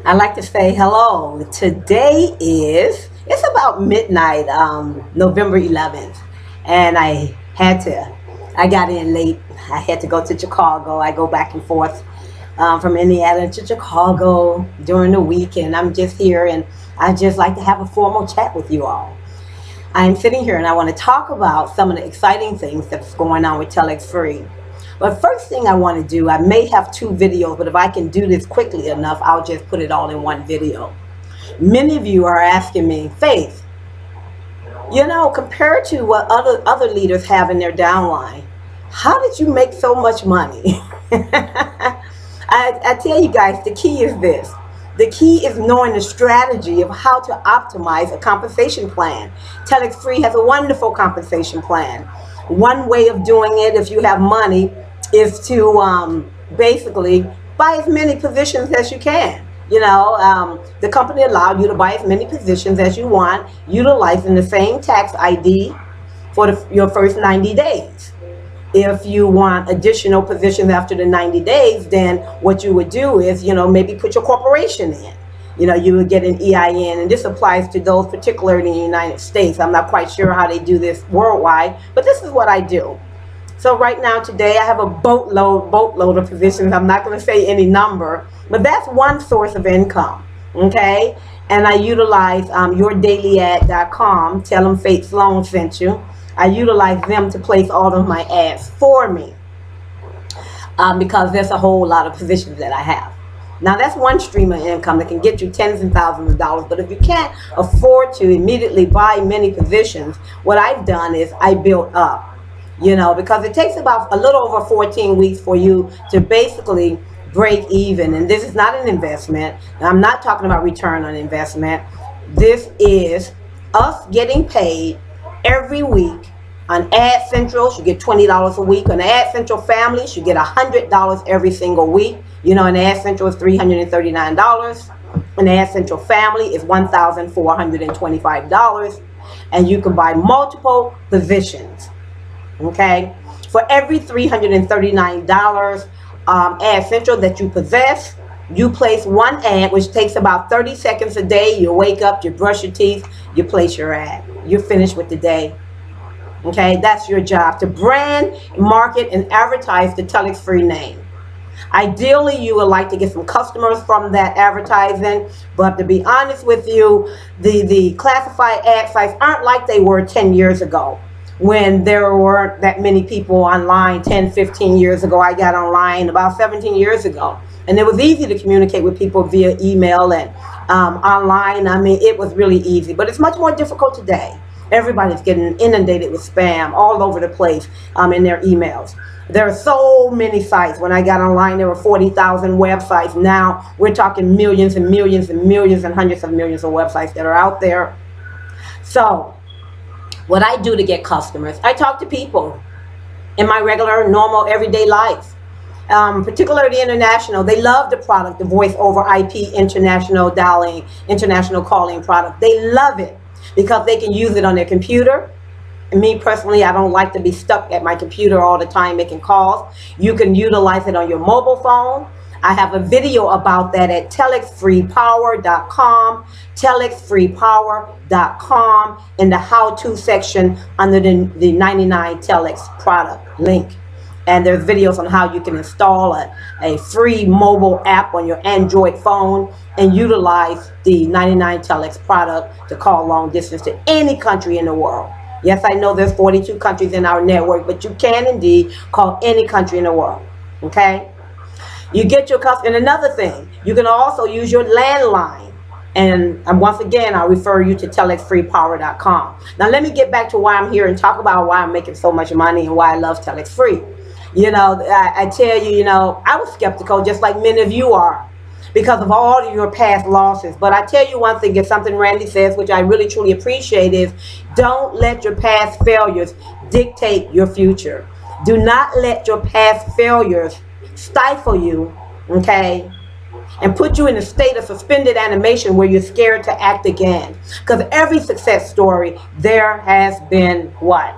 I like to say hello. Today it's about midnight, November 11th, and I got in late. I had to go to Chicago. I go back and forth from Indiana to Chicago during the week, and I'm just here, and I just like to have a formal chat with you all. I'm sitting here and I want to talk about some of the exciting things that's going on with TelexFREE. But first thing I want to do, I may have two videos, but if I can do this quickly enough, I'll just put it all in one video. Many of you are asking me, Faith, compared to what other leaders have in their downline, how did you make so much money? I tell you guys, the key is this. The key is knowing the strategy of how to optimize a compensation plan. TelexFREE has a wonderful compensation plan. One way of doing it, if you have money, is to basically buy as many positions as you can. The company allowed you to buy as many positions as you want, utilizing the same tax ID for your first 90 days. If you want additional positions after the 90 days, then what you would do is, maybe put your corporation in. You would get an EIN, and this applies to those particularly in the United States. I'm not quite sure how they do this worldwide, but this is what I do. So right now, today, I have a boatload of positions. I'm not going to say any number, but that's one source of income, okay? And I utilize yourdailyad.com. Tell them Faith Sloan sent you. I utilize them to place all of my ads for me because there's a whole lot of positions that I have. Now, that's one stream of income that can get you tens and thousands of dollars. But if you can't afford to immediately buy many positions, what I've done is I built up. Because it takes about a little over 14 weeks for you to basically break even. And this is not an investment. I'm not talking about return on investment. This is us getting paid every week. On Ad Central, you get $20 a week. On the Ad Central families, you get $100 every single week. And Ad Central is $339. And Ad Central family is $1,425. And you can buy multiple positions. Okay, for every $339 Ad Central that you possess, you place one ad, which takes about 30 seconds a day. You wake up, you brush your teeth, you place your ad. You're finished with the day. Okay, that's your job, to brand, market, and advertise the TelexFREE name. Ideally, you would like to get some customers from that advertising, but to be honest with you, the classified ad sites aren't like they were 10 years ago. When there weren't that many people online 10, 15 years ago. I got online about 17 years ago. And it was easy to communicate with people via email and online. I mean, it was really easy. But it's much more difficult today. Everybody's getting inundated with spam all over the place in their emails. There are so many sites. When I got online, there were 40,000 websites. Now we're talking millions and millions and millions and hundreds of millions of websites that are out there. So what I do to get customers, I talk to people in my regular, normal, everyday life. Particularly international. They love the product, the voice over IP international dialing, international calling product. They love it because they can use it on their computer. And me personally, I don't like to be stuck at my computer all the time making calls. You can utilize it on your mobile phone. I have a video about that at telexfreepower.com, telexfreepower.com, in the how-to section under the 99 Telex product link. And there's videos on how you can install a free mobile app on your Android phone and utilize the 99 Telex product to call long distance to any country in the world. Yes, I know there's 42 countries in our network, but you can indeed call any country in the world. Okay? You get your customer. And another thing, you can also use your landline. And once again, I'll refer you to telexfreepower.com. Now, let me get back to why I'm here and talk about why I'm making so much money and why I love TelexFREE. I tell you, I was skeptical just like many of you are because of all of your past losses. But I tell you one thing, if something Randy says, which I really truly appreciate, is don't let your past failures dictate your future. Do not let your past failures stifle you, okay, and put you in a state of suspended animation where you're scared to act again. Because every success story, there has been what?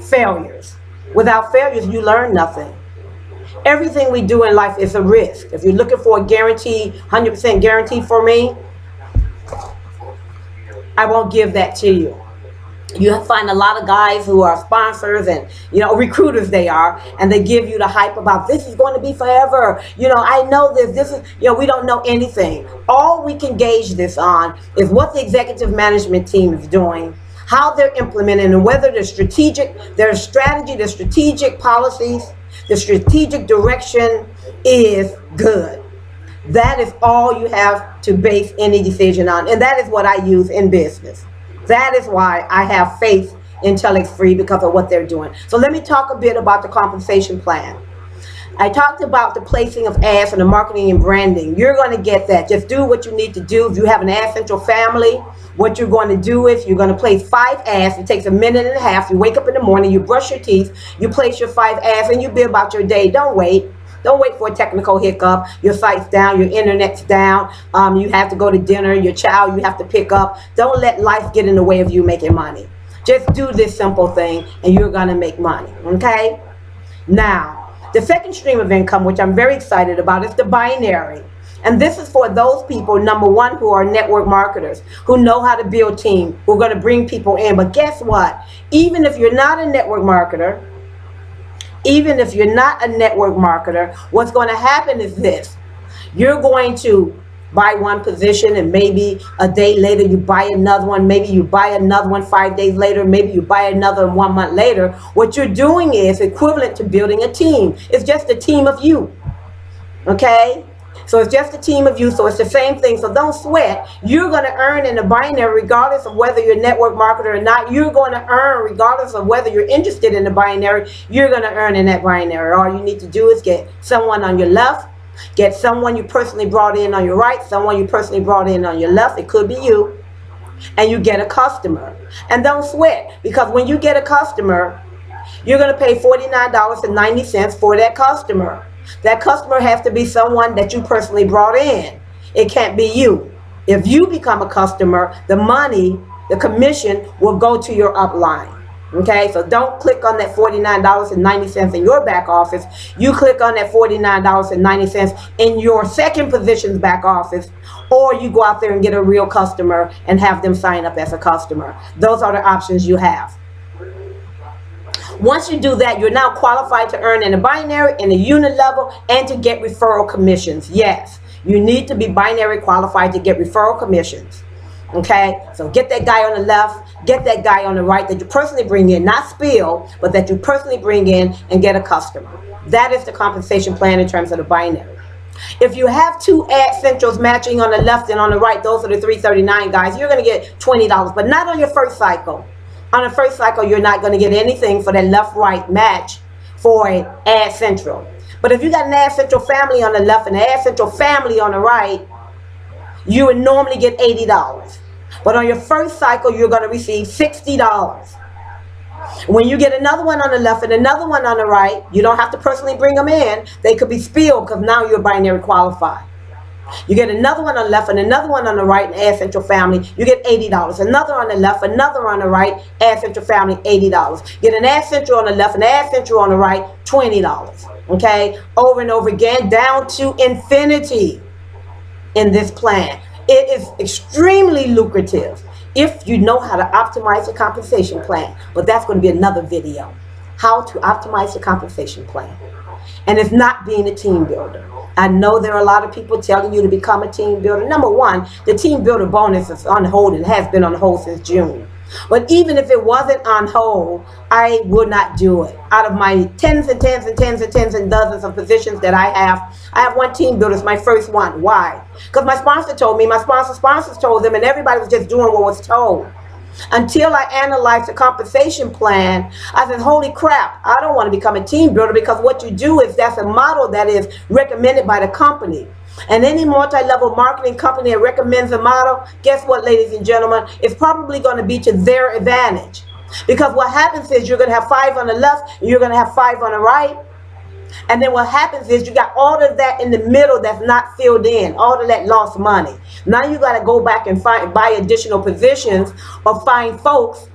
Failures. Without failures, you learn nothing. Everything we do in life is a risk. If you're looking for a guarantee, 100% guarantee for me, I won't give that to you. You find a lot of guys who are sponsors and, you know, recruiters they are, and they give you the hype about this is going to be forever. You know, I know this is, you know, we don't know anything. All we can gauge this on is what the executive management team is doing, how they're implementing, and whether their strategic, their strategy, their strategic policies, the strategic direction is good. That is all you have to base any decision on, and that is what I use in business. That is why I have faith in TelexFREE, because of what they're doing. So let me talk a bit about the compensation plan. I talked about the placing of ads and the marketing and branding. You're going to get that. Just do what you need to do. If you have an Ad Central family, what you're going to do is you're going to place 5 ads. It takes a minute and a half. You wake up in the morning, you brush your teeth, you place your 5 ads, and you be about your day. Don't wait. Don't wait for a technical hiccup. Your site's down, your internet's down. You have to go to dinner, your child you have to pick up. Don't let life get in the way of you making money. Just do this simple thing and you're going to make money, okay? Now, the second stream of income, which I'm very excited about, is the binary. And this is for those people, number one, who are network marketers, who know how to build team, who are going to bring people in. But guess what? Even if you're not a network marketer, what's going to happen is this. You're going to buy one position, and maybe a day later you buy another one. Maybe you buy another one 5 days later. Maybe you buy another 1 month later. What you're doing is equivalent to building a team. It's just a team of you. Okay? So it's just a team of you, so it's the same thing. So don't sweat. You're going to earn in the binary regardless of whether you're a network marketer or not. You're going to earn regardless of whether you're interested in the binary. You're going to earn in that binary. All you need to do is get someone on your left, get someone you personally brought in on your right, someone you personally brought in on your left. It could be you. And you get a customer. And don't sweat, because when you get a customer, you're going to pay $49.90 for that customer. That customer has to be someone that you personally brought in. It can't be you. If you become a customer, the money, the commission will go to your upline. Okay, so don't click on that $49.90 in your back office. You click on that $49.90 in your second position's back office, or you go out there and get a real customer and have them sign up as a customer. Those are the options you have. Once you do that, you're now qualified to earn in the binary, in the unit level, and to get referral commissions. Yes, you need to be binary qualified to get referral commissions. Okay, so get that guy on the left, get that guy on the right that you personally bring in, not spill, but that you personally bring in and get a customer. That is the compensation plan in terms of the binary. If you have 2 ad centrals matching on the left and on the right, those are the 339 guys, you're going to get $20, but not on your first cycle. On the first cycle, you're not going to get anything for that left-right match for an ad central. But if you got an ad central family on the left and an ad central family on the right, you would normally get $80. But on your first cycle, you're going to receive $60. When you get another one on the left and another one on the right, you don't have to personally bring them in. They could be spilled because now you're binary qualified. You get another one on the left and another one on the right, an ad central family, you get $80. Another on the left, another on the right, ad central family, $80. Get an ad central on the left and an ad central on the right, $20. Okay? Over and over again, down to infinity in this plan. It is extremely lucrative if you know how to optimize the compensation plan. But that's going to be another video. How to optimize the compensation plan. And it's not being a team builder. I know there are a lot of people telling you to become a team builder. Number one, the team builder bonus is on hold and has been on hold since June. But even if it wasn't on hold, I would not do it. Out of my tens and tens and tens and tens and dozens of positions that I have one team builder. It's my first one. Why? Because my sponsor told me, my sponsors told them, and everybody was just doing what was told. Until I analyzed the compensation plan, I said, holy crap, I don't want to become a team builder, because what you do is that's a model that is recommended by the company. And any multi-level marketing company that recommends a model, guess what, ladies and gentlemen, it's probably going to be to their advantage. Because what happens is you're going to have 5 on the left and you're going to have 5 on the right. And then what happens is you got all of that in the middle that's not filled in, all of that lost money. Now you got to go back and buy additional positions or find folks,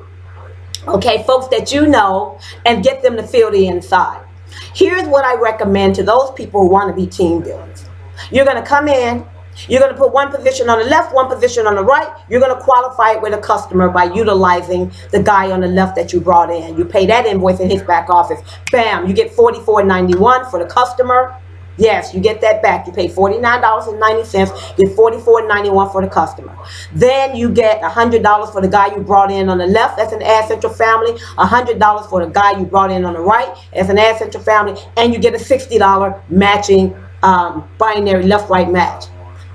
okay, folks that you know, and get them to fill the inside. Here's what I recommend to those people who want to be team builders. You're going to come in. You're going to put one position on the left, one position on the right. You're going to qualify it with a customer by utilizing the guy on the left that you brought in. You pay that invoice in his back office. Bam, you get $44.91 for the customer. Yes, you get that back. You pay $49.90, get $44.91 for the customer. Then you get $100 for the guy you brought in on the left, that's an Ad Central family, $100 for the guy you brought in on the right, as an Ad Central family, and you get a $60 matching binary left-right match.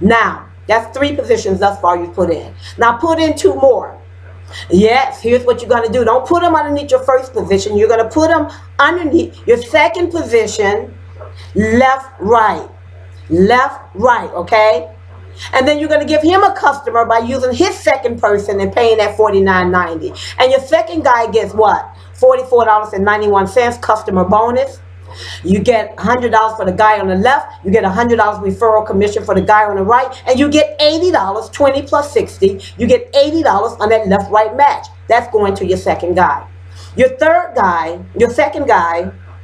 Now, that's 3 positions thus far you put in. Now put in 2 more. Yes, here's what you're going to do. Don't put them underneath your first position. You're going to put them underneath your second position, left, right, okay? And then you're going to give him a customer by using his second person and paying that $49.90. And your second guy gets what? $44.91 customer bonus. You get $100 for the guy on the left. You get $100 referral commission for the guy on the right. And you get $80, 20 plus 60. You get $80 on that left-right match. That's going to your second guy. Your third guy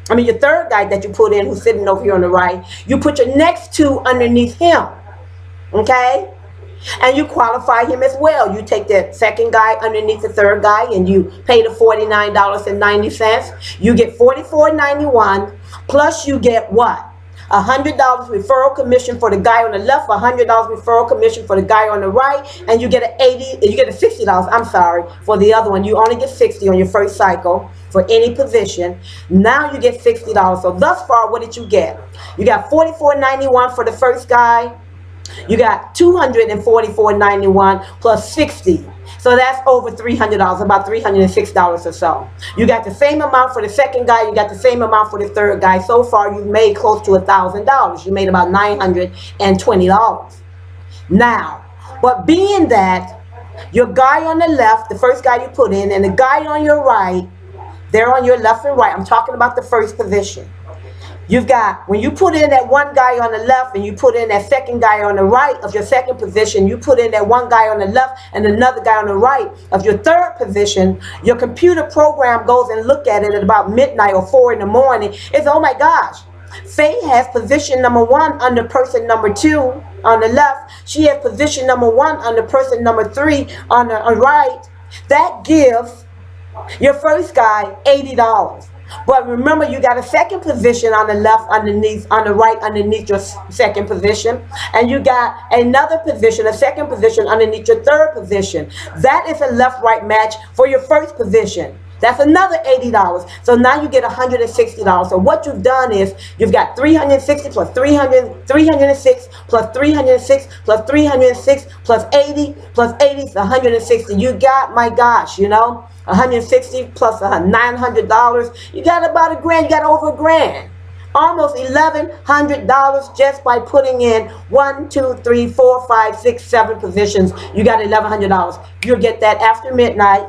that you put in who's sitting over here on the right, you put your next 2 underneath him. Okay? And you qualify him as well. You take the second guy underneath the third guy and you pay the $49.90. You get $44.91 plus you get what? $100 referral commission for the guy on the left, $100 referral commission for the guy on the right, and you get $60, I'm sorry, for the other one. You only get $60 on your first cycle for any position. Now you get $60. So thus far, what did you get? You got $44.91 for the first guy. You got $244.91 plus 60. So that's over $300, about $306 or so. You got the same amount for the second guy. You got the same amount for the third guy. So far, you've made close to $1,000. You made about $920. Now, but being that your guy on the left, the first guy you put in, and the guy on your right, they're on your left and right. I'm talking about the first position. You've got, when you put in that one guy on the left and you put in that second guy on the right of your second position, you put in that one guy on the left and another guy on the right of your third position, your computer program goes and look at it at about midnight or 4 in the morning. It's, oh my gosh, Faye has position number 1 under person number 2 on the left. She has position number 1 under person number 3 on the right. That gives your first guy $80. But remember, you got a second position on the left underneath, on the right underneath your second position. And you got another position, a second position underneath your third position. That is a left-right match for your first position. That's another $80. So now you get $160. So what you've done is you've got 360 plus 306 plus 306 plus 306 plus 80 plus 80 is 160. You got, my gosh, you know, 160 plus $900. You got about $1,000. You got over $1,000. Almost $1,100 just by putting in 1, 2, 3, 4, 5, 6, 7 positions. You got $1,100. You'll get that after midnight.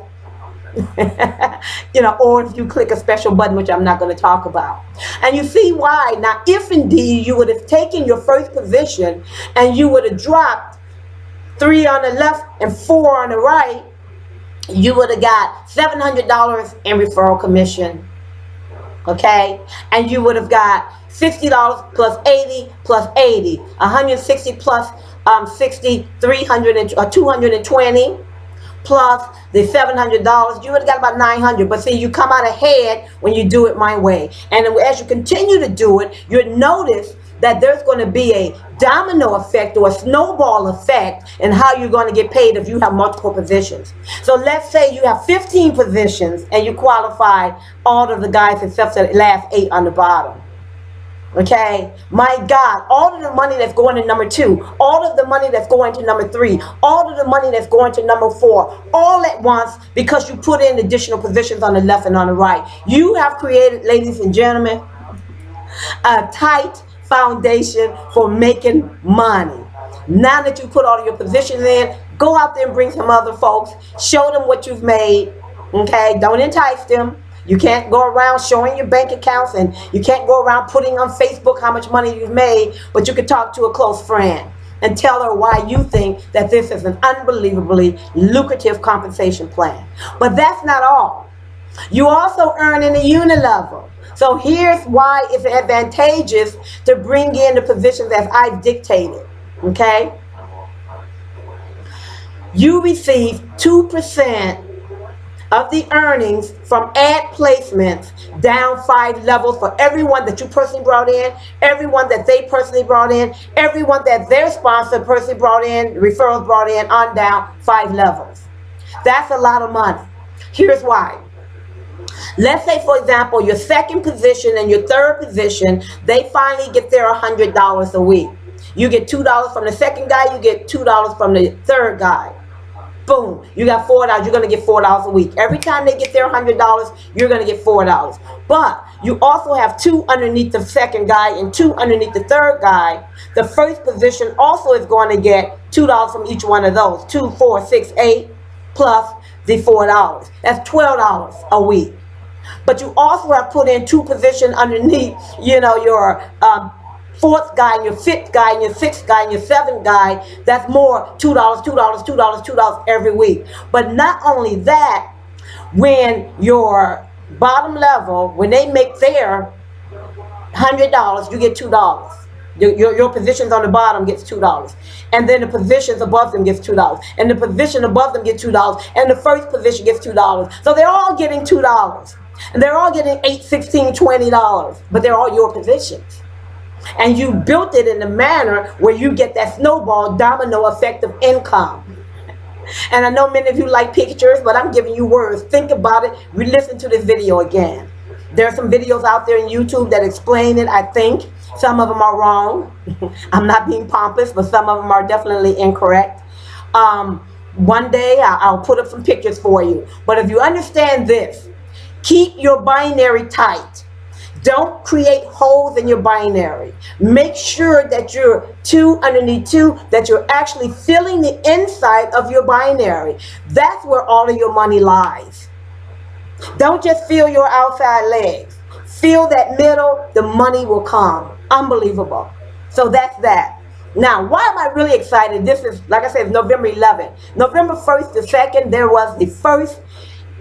You know, or if you click a special button, which I'm not going to talk about. And you see why. Now, if indeed you would have taken your first position and you would have dropped 3 on the left and 4 on the right, you would have got $700 in referral commission. Okay? And you would have got $60 plus 80 plus 80. 160 plus 60, 220. Plus the $700, you would have got about $900. But see, you come out ahead when you do it my way. And as you continue to do it, you'll notice that there's going to be a domino effect or a snowball effect in how you're going to get paid if you have multiple positions. So let's say you have 15 positions and you qualify all of the guys except the last 8 on the bottom. Okay, my God, all of the money that's going to number 2, all of the money that's going to number 3, all of the money that's going to number 4, all at once because you put in additional positions on the left and on the right. You have created, ladies and gentlemen, a tight foundation for making money. Now that you put all of your positions in, go out there and bring some other folks, show them what you've made. Okay, don't entice them. You can't go around showing your bank accounts, and you can't go around putting on Facebook how much money you've made, but you can talk to a close friend and tell her why you think that this is an unbelievably lucrative compensation plan. But that's not all. You also earn in the unilevel. So here's why it's advantageous to bring in the positions as I've dictated. Okay? You receive 2% of the earnings from ad placements down 5 levels for everyone that you personally brought in, everyone that they personally brought in, everyone that their sponsor personally brought in, referrals brought in, on down 5 levels. That's a lot of money. Here's why. Let's say, for example, your second position and your third position, they finally get their $100 a week. You get $2 from the second guy, you get $2 from the third guy. Boom, you got $4. You're going to get $4 a week. Every time they get their $100, you're going to get $4. But you also have 2 underneath the second guy and 2 underneath the third guy. The first position also is going to get $2 from each one of those. 2, 4, 6, 8 plus the $4. That's $12 a week. But you also have put in 2 positions underneath, you know, your fourth guy and your fifth guy and your sixth guy and your seventh guy. That's more $2, $2, $2, $2 every week. But not only that, when your bottom level, when they make their $100, you get $2. Your positions on the bottom gets $2. And then the positions above them gets $2. And the position above them gets $2. And the first position gets $2. So they're all getting $2. And they're all getting $8, $16, $20. But they're all your positions. And you built it in a manner where you get that snowball domino effect of income. And I know many of you like pictures, but I'm giving you words. Think about it. Re-listen to this video again. There are some videos out there in YouTube that explain it, I think. Some of them are wrong. I'm not being pompous, but some of them are definitely incorrect. One day I'll put up some pictures for you. But if you understand this, keep your binary tight. Don't create holes in your binary. Make sure that you're 2 underneath 2, that you're actually filling the inside of your binary. That's where all of your money lies. Don't just feel your outside legs. Feel that middle, the money will come. Unbelievable. So that's that. Now, why am I really excited? This is, like I said, November 11th. November 1st to 2nd, there was the first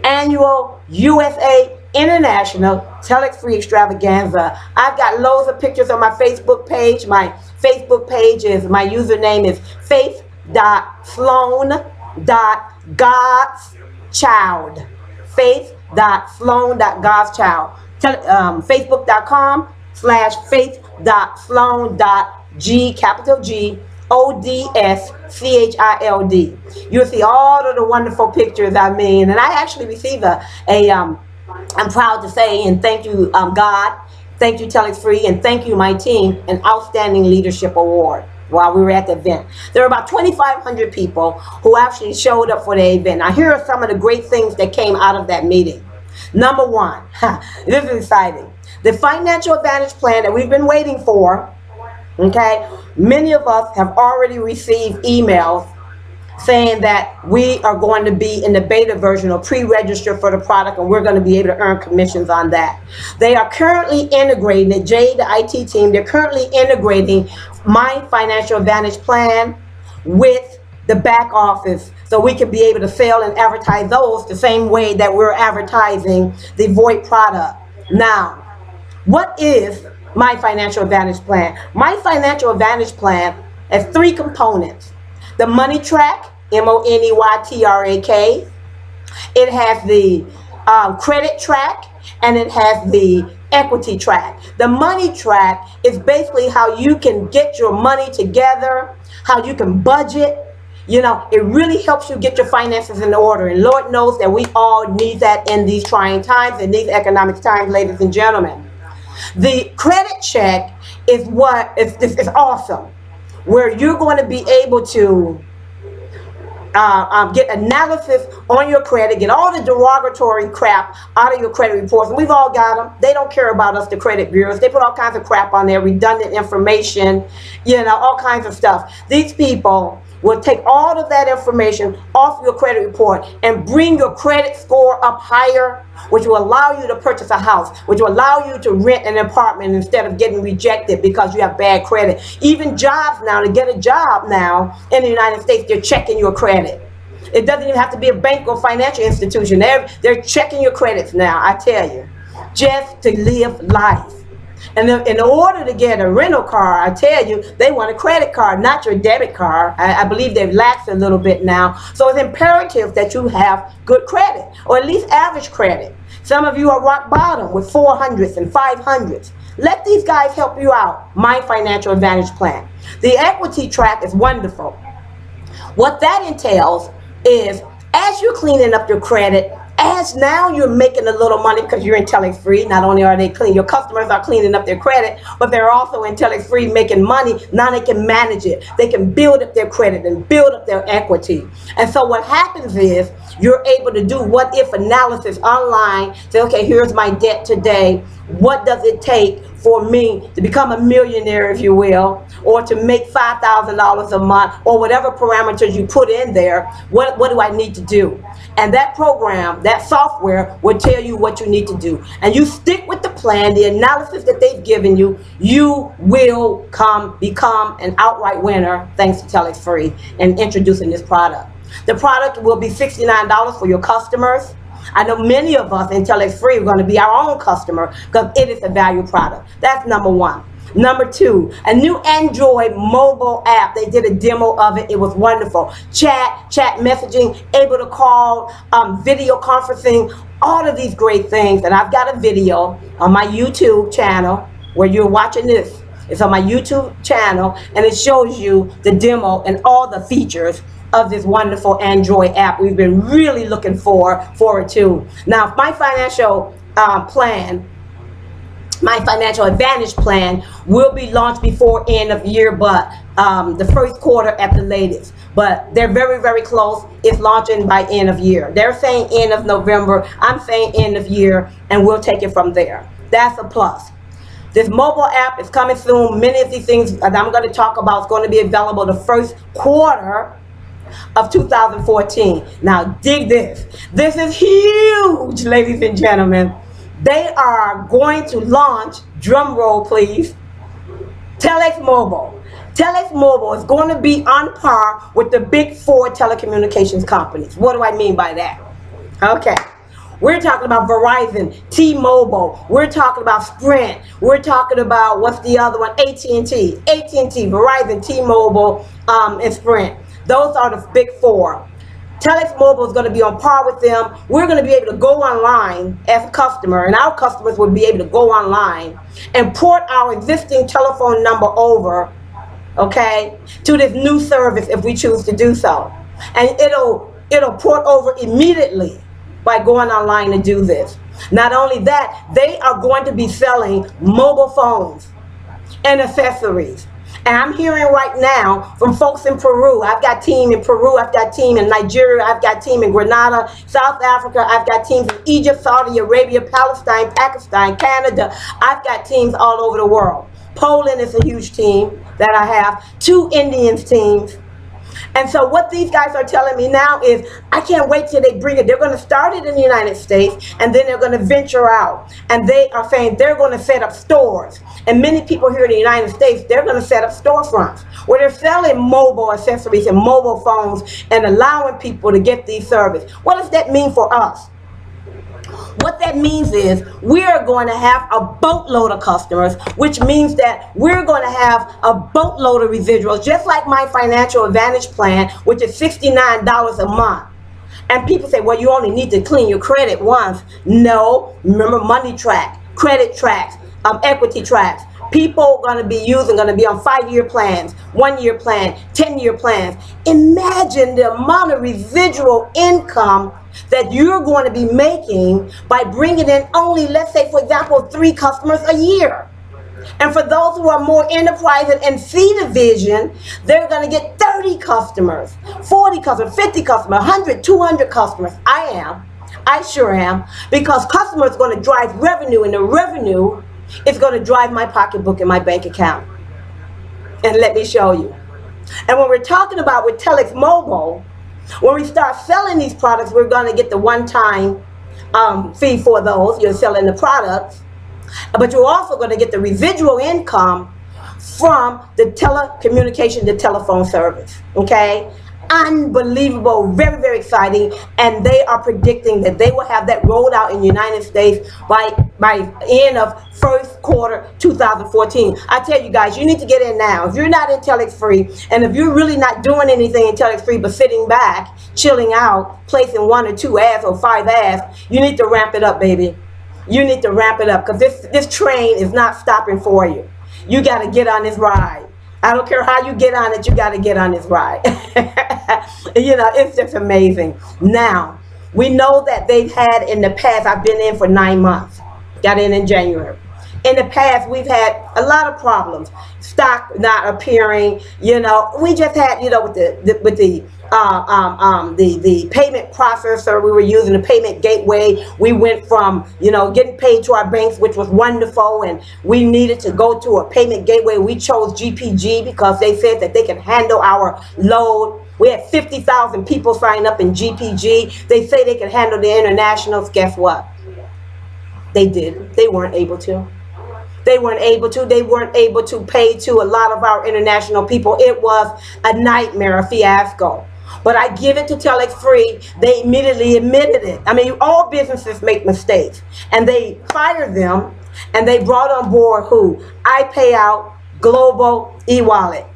annual USA International TelexFREE Extravaganza. I've got loads of pictures on my Facebook page. My Facebook page is, my username is faith.sloan.godschild. Faith.sloan.godschild. Facebook.com/faith.sloan.godschild. You'll see all of the wonderful pictures I mean. And I actually received I'm proud to say, and thank you, God, thank you, TelexFREE, and thank you, my team, an Outstanding Leadership Award while we were at the event. There were about 2,500 people who actually showed up for the event. Now, here are some of the great things that came out of that meeting. Number one, this is exciting. The financial advantage plan that we've been waiting for, okay, many of us have already received emails saying that we are going to be in the beta version or pre-register for the product, and we're going to be able to earn commissions on that. They are currently integrating, the IT team, they're currently integrating my financial advantage plan with the back office so we can be able to sell and advertise those the same way that we're advertising the VoIP product. Now, what is my financial advantage plan? My financial advantage plan has 3 components. The money track, MONEYTRAK. It has the credit track, and it has the equity track. The money track is basically how you can get your money together, how you can budget. You know, it really helps you get your finances in order. And Lord knows that we all need that in these trying times, in these economic times, ladies and gentlemen. The credit check is what is awesome, where you're going to be able to get analysis on your credit, get all the derogatory crap out of your credit reports. And we've all got them. They don't care about us, the credit bureaus. They put all kinds of crap on there, redundant information, you know, all kinds of stuff. These people will take all of that information off your credit report and bring your credit score up higher, which will allow you to purchase a house, which will allow you to rent an apartment instead of getting rejected because you have bad credit. Even jobs now, to get a job now in the United States, they're checking your credit. It doesn't even have to be a bank or financial institution. They're checking your credits now, I tell you, just to live life. And in order to get a rental car, I tell you, they want a credit card, not your debit card. I believe they've laxed a little bit now. So it's imperative that you have good credit, or at least average credit. Some of you are rock bottom with 400s and 500s. Let these guys help you out. My Financial Advantage Plan. The equity track is wonderful. What that entails is, as you're cleaning up your credit, as now you're making a little money because you're in TelexFREE, not only are they clean, your customers are cleaning up their credit, but they're also in TelexFREE making money. Now they can manage it. They can build up their credit and build up their equity. And so what happens is you're able to do what if analysis online. Say, okay, here's my debt today. What does it take for me to become a millionaire, if you will, or to make $5,000 a month, or whatever parameters you put in there? What do I need to do? And that program, that software, will tell you what you need to do. And you stick with the plan, the analysis that they've given you, you will become an outright winner thanks to TelexFREE and introducing this product. The product will be $69 for your customers. I know many of us in TelexFREE are going to be our own customer because it is a value product. That's number one. Number two, a new Android mobile app. They did a demo of it. It was wonderful. Chat messaging, able to call, video conferencing, all of these great things. And I've got a video on my YouTube channel where you're watching this. It's on my YouTube channel, and it shows you the demo and all the features of this wonderful Android app we've been really looking forward to. Now, my financial plan, my Financial Advantage Plan, will be launched before end of year, but the first quarter at the latest. But they're very, very close. It's launching by end of year. They're saying end of November. I'm saying end of year, and we'll take it from there. That's a plus. This mobile app is coming soon. Many of these things that I'm going to talk about is going to be available the first quarter of 2014. Now dig this. This is huge, ladies and gentlemen. They are going to launch, drum roll please, Telex Mobile. Telex Mobile is going to be on par with the big four telecommunications companies. What do I mean by that? Okay. We're talking about Verizon, T-Mobile. We're talking about Sprint. We're talking about, what's the other one? AT&T, Verizon, T-Mobile, and Sprint. Those are the big four. Telex Mobile is going to be on par with them. We're going to be able to go online as a customer, and our customers will be able to go online and port our existing telephone number over, okay, to this new service if we choose to do so. And it'll port over immediately by going online to do this. Not only that, they are going to be selling mobile phones and accessories. And I'm hearing right now from folks in Peru. I've got team in Peru, I've got team in Nigeria, I've got team in Grenada, South Africa, I've got teams in Egypt, Saudi Arabia, Palestine, Pakistan, Canada. I've got teams all over the world. Poland is a huge team that I have. 2 Indians teams. And so what these guys are telling me now is, I can't wait till they bring it. They're going to start it in the United States, and then they're going to venture out. And they are saying they're going to set up stores. And many people here in the United States, they're going to set up storefronts where they're selling mobile accessories and mobile phones and allowing people to get these services. What does that mean for us? What that means is we are going to have a boatload of customers, which means that we're going to have a boatload of residuals, just like my Financial Advantage Plan, which is $69 a month. And people say, well, you only need to clean your credit once. No, remember money track, credit tracks, equity tracks. People are going to be on 5-year plans, 1-year plan, 10-year plans. Imagine the amount of residual income that you're going to be making by bringing in only, let's say, for example, 3 customers a year. And for those who are more enterprise and see the vision, they're going to get 30 customers, 40 customers, 50 customers, 100, 200 customers. I sure am, because customers are going to drive revenue, and the revenue is going to drive my pocketbook and my bank account. And let me show you. And when we're talking about with Telex Mobile, when we start selling these products, we're going to get the one-time fee for those. You're selling the products, but you're also going to get the residual income from the telecommunication, the telephone service. Okay, unbelievable, very, very exciting, and they are predicting that they will have that rolled out in the United States by end of first quarter 2014. I tell you guys, you need to get in now. If you're not in TelexFREE, and if you're really not doing anything in TelexFREE but sitting back, chilling out, placing 1 or 2 ads or 5 ads, you need to ramp it up, baby. You need to ramp it up, because this train is not stopping for you. You got to get on this ride. I don't care how you get on it, you got to get on this ride. You know, it's just amazing. Now, we know that they've had in the past, I've been in for 9 months. Got in January. In the past, we've had a lot of problems. Stock not appearing, you know. We just had, you know, with the payment processor we were using, the payment gateway, we went from, you know, getting paid to our banks, which was wonderful, and we needed to go to a payment gateway. We chose GPG because they said that they can handle our load. We had 50,000 people sign up in GPG. They say they can handle the internationals. Guess what? They didn't. They weren't able to. They weren't able to. They weren't able to pay to a lot of our international people. It was a nightmare, a fiasco. But I give it to TelexFREE. They immediately admitted it. I mean, all businesses make mistakes. And they fired them, and they brought on board who? iPayout Global e-wallet.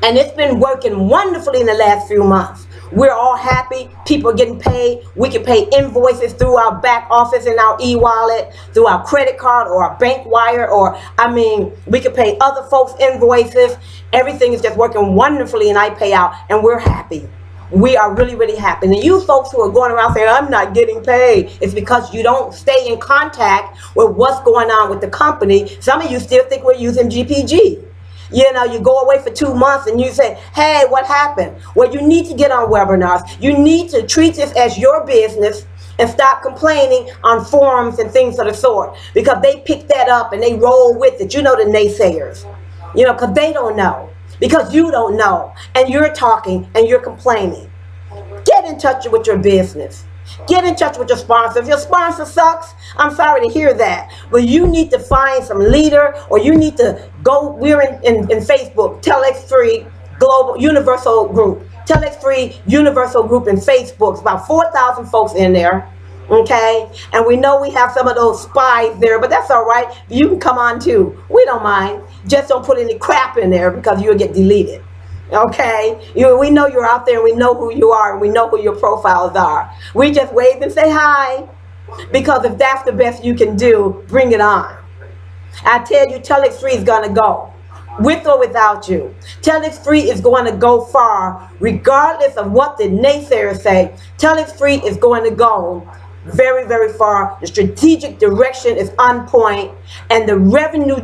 And it's been working wonderfully in the last few months. We're all happy. People are getting paid. We can pay invoices through our back office in our e-wallet, through our credit card or our bank wire, or, I mean, we can pay other folks invoices. Everything is just working wonderfully in iPayout, and we're happy. We are really, really happy. And you folks who are going around saying, I'm not getting paid, it's because you don't stay in contact with what's going on with the company. Some of you still think we're using GPG. You know, you go away for 2 months and you say, hey, what happened? Well, you need to get on webinars. You need to treat this as your business and stop complaining on forums and things of the sort, because they pick that up and they roll with it. You know, the naysayers, you know, because they don't know, because you don't know, and you're talking and you're complaining. Get in touch with your business. Get in touch with your sponsor. If your sponsor sucks, I'm sorry to hear that. But you need to find some leader, or you need to go. We're in Facebook, TelexFREE Global Universal Group. TelexFREE Universal Group in Facebook. It's about 4,000 folks in there. Okay? And we know we have some of those spies there, but that's all right. You can come on too. We don't mind. Just don't put any crap in there, because you'll get deleted. Okay, we know you're out there, and we know who you are, and we know who your profiles are. We just wave and say hi, because if that's the best you can do, bring it on. I tell you, TelexFREE is going to go, with or without you. TelexFREE is going to go far, regardless of what the naysayers say. TelexFREE is going to go very, very far. The strategic direction is on point, and the revenue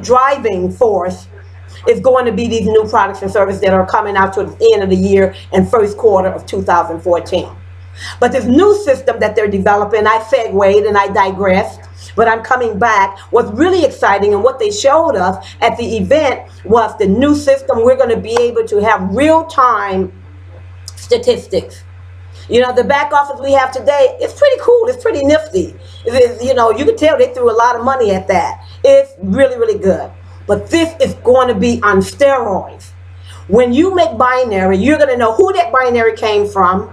driving force is going to be these new products and services that are coming out to the end of the year and first quarter of 2014. But this new system that they're developing, I segued and I digressed, but I'm coming back. What's really exciting and what they showed us at the event was the new system. We're going to be able to have real-time statistics. You know, the back office we have today, it's pretty cool. It's pretty nifty. You know, you can tell they threw a lot of money at that. It's really, really good. But this is going to be on steroids. When you make binary, you're going to know who that binary came from.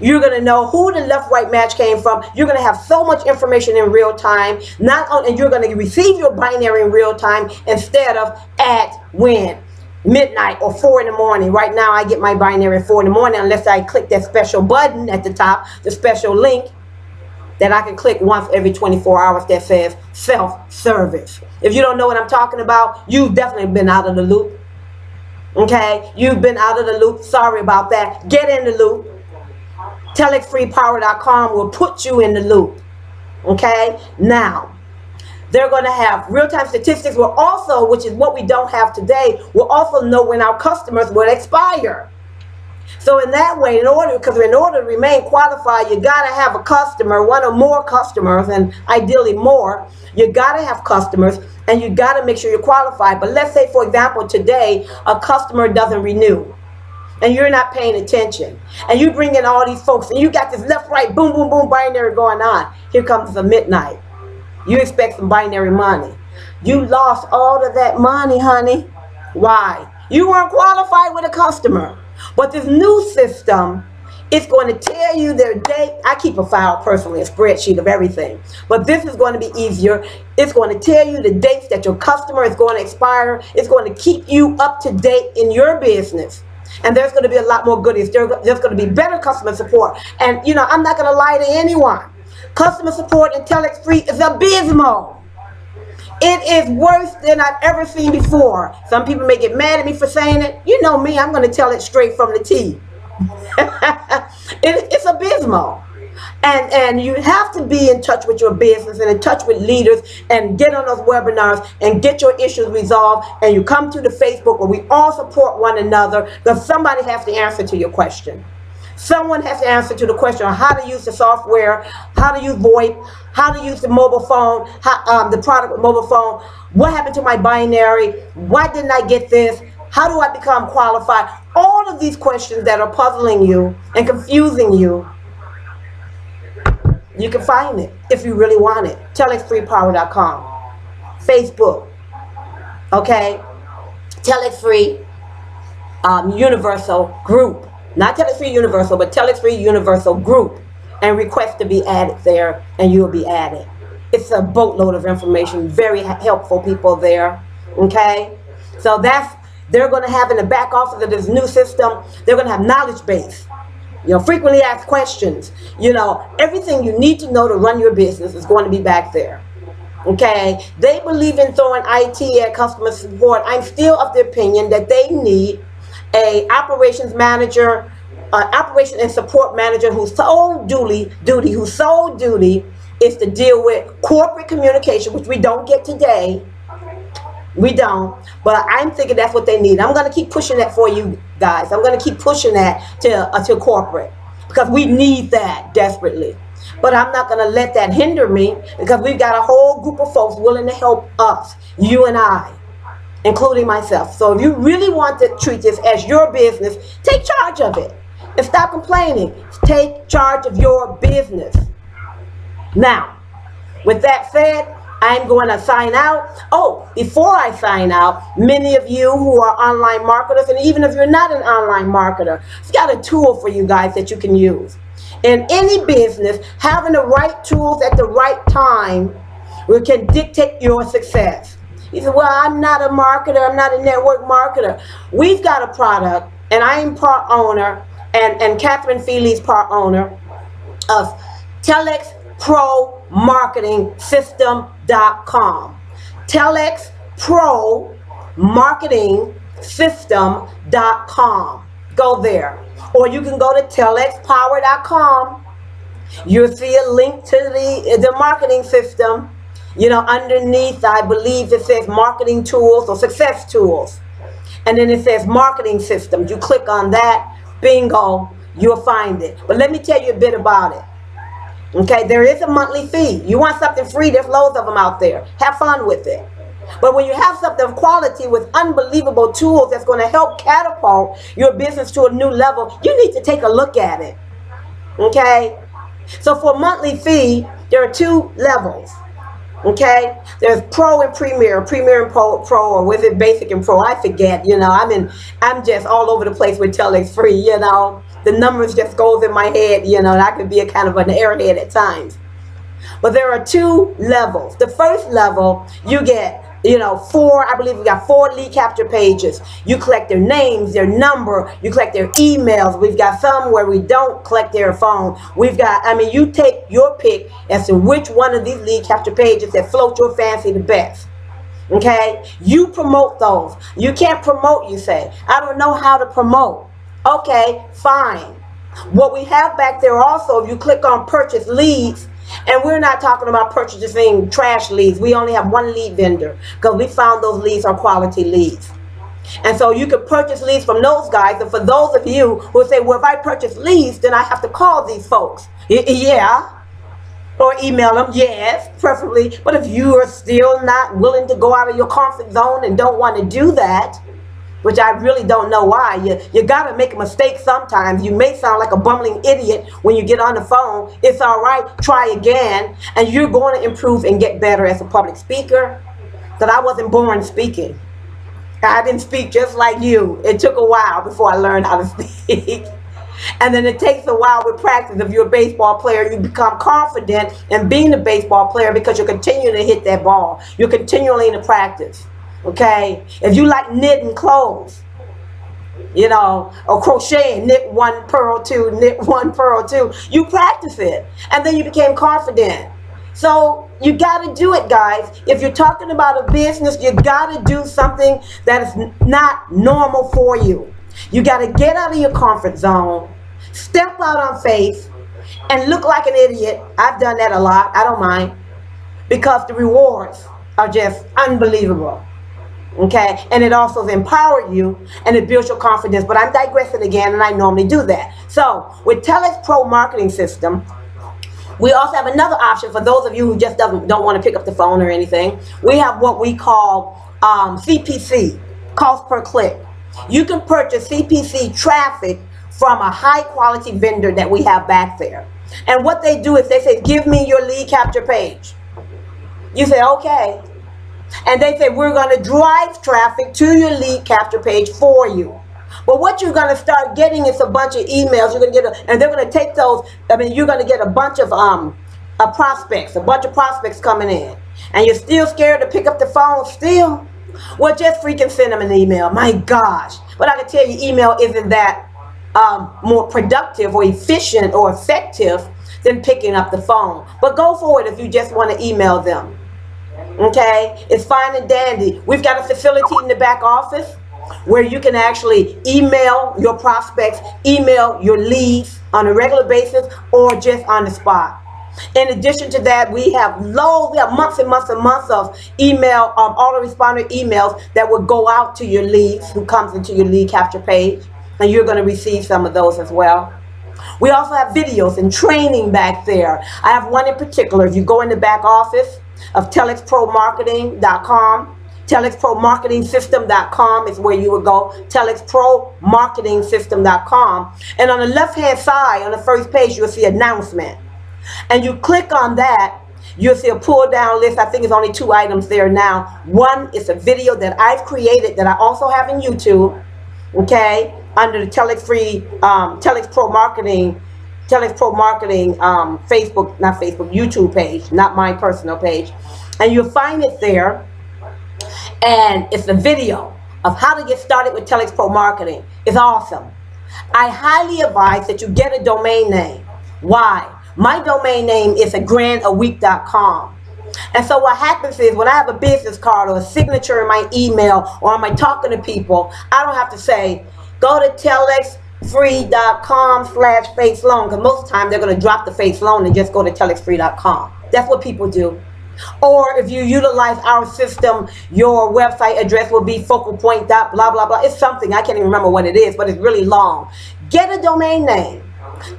You're going to know who the left-right match came from. You're going to have so much information in real time. Not only, and you're going to receive your binary in real time instead of at when? Midnight or 4 in the morning. Right now, I get my binary at 4 in the morning unless I click that special button at the top, the special link that I can click once every 24 hours that says self-service. If you don't know what I'm talking about, you've definitely been out of the loop. Okay? You've been out of the loop. Sorry about that. Get in the loop. TelexFreePower.com will put you in the loop. Okay? Now, they're going to have real-time statistics. We'll also, which is what we don't have today, we'll also know when our customers will expire. So in that way, in order to remain qualified, you got to have a customer, one or more customers, and ideally more. You got to have customers, and you got to make sure you're qualified. But let's say, for example, today a customer doesn't renew, and you're not paying attention, and you bring in all these folks, and you got this left, right, boom, boom, boom binary going on. Here comes the midnight. You expect some binary money. You lost all of that money, honey. Why? You weren't qualified with a customer. But this new system, it's going to tell you their date. I keep a file personally, a spreadsheet of everything. But this is going to be easier. It's going to tell you the dates that your customer is going to expire. It's going to keep you up to date in your business. And there's going to be a lot more goodies. There's going to be better customer support. And, you know, I'm not going to lie to anyone. Customer support in TelexFREE is abysmal. It is worse than I've ever seen before. Some people may get mad at me for saying it. You know me, I'm going to tell it straight from the T. It's abysmal. And you have to be in touch with your business and in touch with leaders and get on those webinars and get your issues resolved. And you come to the Facebook where we all support one another, because somebody has to answer to your question. Someone has to answer to the question on how to use the software, how to use VoIP, how to use the mobile phone, the product with mobile phone. What happened to my binary? Why didn't I get this? How do I become qualified? All of these questions that are puzzling you and confusing you, you can find it if you really want it. TelexFreePower.com, Facebook, okay? TelexFREE Universal Group. Not TelexFREE Universal, but TelexFREE Universal Group. And request to be added there, and you'll be added. It's a boatload of information, very helpful people there, okay? So they're going to have in the back office of this new system, they're going to have knowledge base. You know, frequently asked questions. You know, everything you need to know to run your business is going to be back there. Okay? They believe in throwing IT at customer support. I'm still of the opinion that they need a operations manager, operation and support manager whose sole duty is to deal with corporate communication, which we don't get today. We don't, but I'm thinking that's what they need. I'm going to keep pushing that for you guys. I'm going to keep pushing that to corporate, because we need that desperately. But I'm not going to let that hinder me, because we've got a whole group of folks willing to help us, you and I, including myself. So if you really want to treat this as your business, take charge of it and stop complaining. Take charge of your business. Now, with that said, I'm going to sign out. Oh, before I sign out, many of you who are online marketers, and even if you're not an online marketer, it's got a tool for you guys that you can use. In any business, having the right tools at the right time can dictate your success. You say, well, I'm not a marketer, I'm not a network marketer. We've got a product, and I'm part owner, and Catherine Feely's part owner of TelexPro Marketing System.com. TelexPro Marketing System.com. Go there. Or you can go to TelexPower.com. You'll see a link to the marketing system. You know, underneath, I believe it says marketing tools or success tools. And then it says marketing systems. You click on that, bingo, you'll find it. But let me tell you a bit about it. Okay, there is a monthly fee. You want something free, there's loads of them out there. Have fun with it. But when you have something of quality with unbelievable tools that's going to help catapult your business to a new level, you need to take a look at it. Okay? So for a monthly fee, there are two levels. Okay, there's Pro and Premier and Pro, or was it Basic and Pro? I forget. You know, I'm just all over the place with TelexFREE. You know, the numbers just goes in my head. You know, and I could be a kind of an airhead at times. But there are two levels. The first level, you get, you know, I believe we got 4 lead capture pages. You collect their names, their number, you collect their emails. We've got some where we don't collect their phone. We've got, I mean, you take your pick as to which one of these lead capture pages that float your fancy the best. Okay? You promote those. You can't promote, you say. I don't know how to promote. Okay, fine. What we have back there also, if you click on purchase leads, and we're not talking about purchasing trash leads. We only have one lead vendor, because we found those leads are quality leads. And so you can purchase leads from those guys. And for those of you who say, well, if I purchase leads, then I have to call these folks. Yeah. Or email them. Yes, preferably. But if you are still not willing to go out of your comfort zone and don't want to do that, which I really don't know why. You got to make a mistake sometimes. You may sound like a bumbling idiot when you get on the phone. It's all right. Try again. And you're going to improve and get better as a public speaker. Because I wasn't born speaking. I didn't speak just like you. It took a while before I learned how to speak. And then it takes a while with practice. If you're a baseball player, you become confident in being a baseball player because you're continuing to hit that ball. You're continually in the practice. Okay? If you like knitting clothes, you know, or crocheting, knit one, purl two, knit one, purl two, you practice it. And then you became confident. So you got to do it, guys. If you're talking about a business, you got to do something that is not normal for you. You got to get out of your comfort zone, step out on faith, and look like an idiot. I've done that a lot. I don't mind. Because the rewards are just unbelievable. Okay? And it also empowers you, and it builds your confidence. But I'm digressing again, and I normally do that. So, with TelexPro marketing system, we also have another option for those of you who just don't want to pick up the phone or anything. We have what we call CPC, cost per click. You can purchase CPC traffic from a high quality vendor that we have back there. And what they do is they say, give me your lead capture page. You say, okay. And they say, we're going to drive traffic to your lead capture page for you. But what you're going to start getting is a bunch of emails. You're going to get, and they're going to take those. I mean, you're going to get a bunch of prospects coming in. And you're still scared to pick up the phone still? Well, just freaking send them an email. My gosh. But I can tell you, email isn't that more productive or efficient or effective than picking up the phone. But go for it if you just want to email them. Okay? It's fine and dandy. We've got a facility in the back office where you can actually email your prospects, email your leads on a regular basis or just on the spot. In addition to that, we have months and months and months of email, autoresponder emails that will go out to your leads who comes into your lead capture page, and you're going to receive some of those as well. We also have videos and training back there. I have one in particular. If you go in the back office of TelexProMarketing.com, TelexProMarketingSystem.com is where you would go. TelexProMarketingSystem.com, and on the left-hand side, on the first page, you'll see announcement. And you click on that, you'll see a pull down list. I think it's only 2 items there now. One is a video that I've created that I also have in YouTube, okay, under the TelexFREE, TelexPro Marketing YouTube page, not my personal page. And you'll find it there. And it's a video of how to get started with TelexPro Marketing. It's awesome. I highly advise that you get a domain name. Why? My domain name is $1,000,000aweek.com. And so what happens is when I have a business card or a signature in my email or am I talking to people, I don't have to say, go to TelexFREE.com/face loan, because most of the time they're going to drop the face loan and just go to TelexFREE.com. That's what people do. Or if you utilize our system, your website address will be focalpoint.blah blah blah. It's something, I can't even remember what it is, but it's really long. Get a domain name.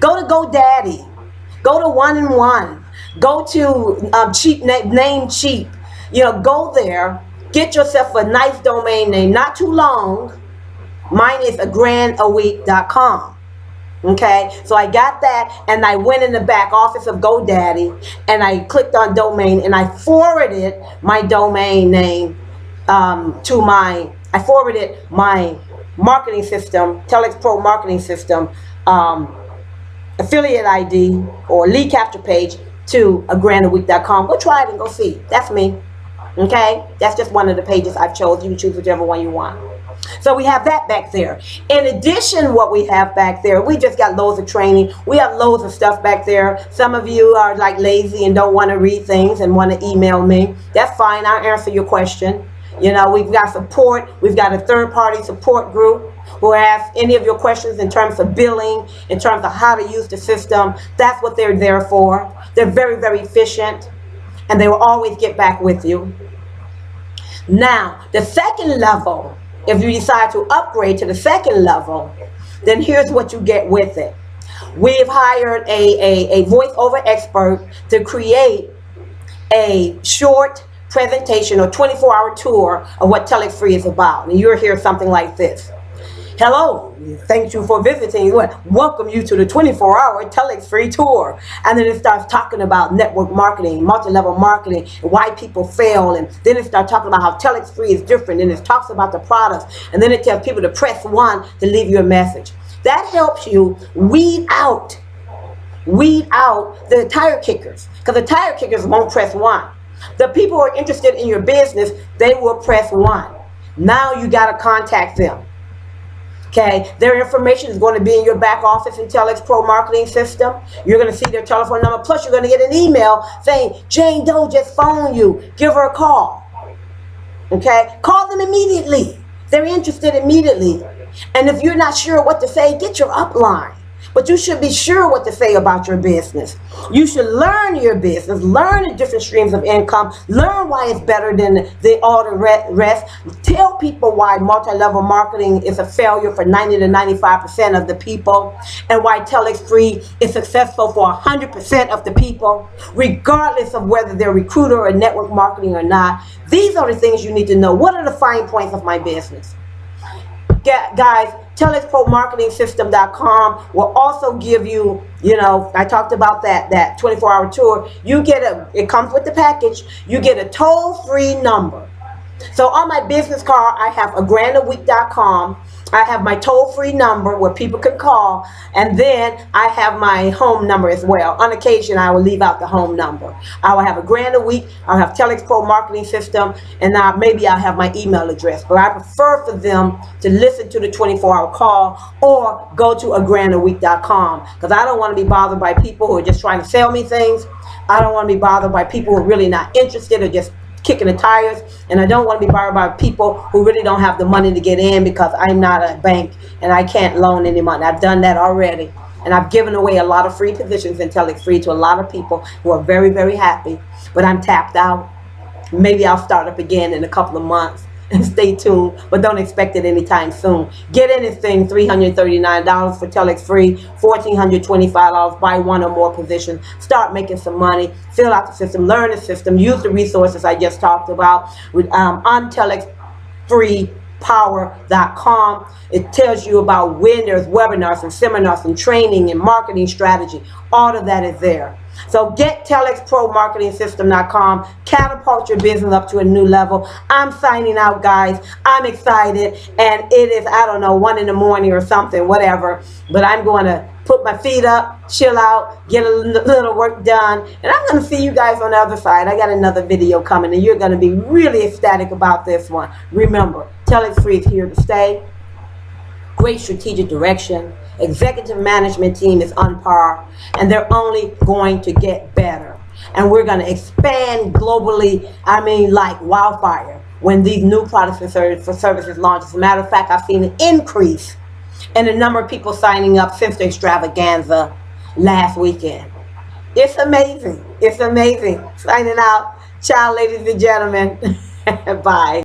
Go to GoDaddy. Go to 1&1. Go to Namecheap. You know, go there. Get yourself a nice domain name. Not too long. Mine is $1,000,000aweek.com. Okay, so I got that, and I went in the back office of GoDaddy, and I clicked on domain, and I forwarded my domain name I forwarded my marketing system, TelexPro marketing system, affiliate ID or lead capture page to $1,000,000aweek.com. Go try it and go see. That's me. Okay, that's just one of the pages I've chosen. You can choose whichever one you want. So we have that back there. In addition, what we have back there, we just got loads of training. We have loads of stuff back there. Some of you are like lazy and don't want to read things and want to email me. That's fine. I'll answer your question. You know, we've got support. We've got a third-party support group who asks any of your questions in terms of billing, in terms of how to use the system. That's what they're there for. They're very, very efficient, and they will always get back with you. Now, the second level, if you decide to upgrade to the second level, then here's what you get with it. We've hired a voiceover expert to create a short presentation or 24-hour tour of what TelexFREE is about. And you'll hear something like this. hello, thank you for visiting. Welcome you to the 24-hour TelexFREE tour. And then it starts talking about network marketing, multi-level marketing, and why people fail. And then it starts talking about how TelexFREE is different. And it talks about the products. And then it tells people to press 1 to leave you a message. That helps you weed out the tire kickers. Because the tire kickers won't press 1. The people who are interested in your business, they will press 1. Now you got to contact them. Okay, their information is going to be in your back office in TelexPro marketing system. You're going to see their telephone number. Plus, you're going to get an email saying, Jane Doe just phoned you. Give her a call. Okay, call them immediately. They're interested immediately. And if you're not sure what to say, get your upline. But you should be sure what to say about your business. You should learn your business, learn the different streams of income, learn why it's better than all the rest. Tell people why multi-level marketing is a failure for 90 to 95% of the people, and why TelexFREE is successful for 100% of the people, regardless of whether they're recruiter or network marketing or not. These are the things you need to know. What are the fine points of my business? Guys, TelexProMarketingSystem.com will also give you, I talked about that 24-hour tour. You get it comes with the package. You get a toll-free number. So on my business card, I have agrandaweek.com. I have my toll-free number where people can call, and then I have my home number as well. On occasion, I will leave out the home number. I will have a grand a week. I'll have TelexPro Marketing System, and maybe I'll have my email address. But I prefer for them to listen to the 24-hour call or go to agrandaweek.com, because I don't want to be bothered by people who are just trying to sell me things. I don't want to be bothered by people who are really not interested or just kicking the tires, and I don't want to be bothered by people who really don't have the money to get in, because I'm not a bank and I can't loan any money. I've done that already, and I've given away a lot of free positions in TelexFREE to a lot of people who are very, very happy, but I'm tapped out. Maybe I'll start up again in a couple of months. And stay tuned, but don't expect it anytime soon. Get anything, $339 for TelexFREE, $1,425, buy 1 or more positions. Start making some money, fill out the system, learn the system, use the resources I just talked about on TelexFREEpower.com. It tells you about when there's webinars and seminars and training and marketing strategy. All of that is there. So get TelexProMarketingSystem.com. Catapult your business up to a new level. I'm signing out, guys. I'm excited, and it is, I don't know, 1 in the morning or something, whatever. But I'm going to put my feet up, chill out, get a little work done, and I'm going to see you guys on the other side. I got another video coming, and you're going to be really ecstatic about this one. Remember, TelexFREE is here to stay. Great strategic direction. Executive management team is on par, and they're only going to get better. And we're going to expand globally, like wildfire, when these new products and services launch. As a matter of fact, I've seen an increase in the number of people signing up since the Extravaganza last weekend. It's amazing. It's amazing. Signing out. Ciao, ladies and gentlemen. Bye.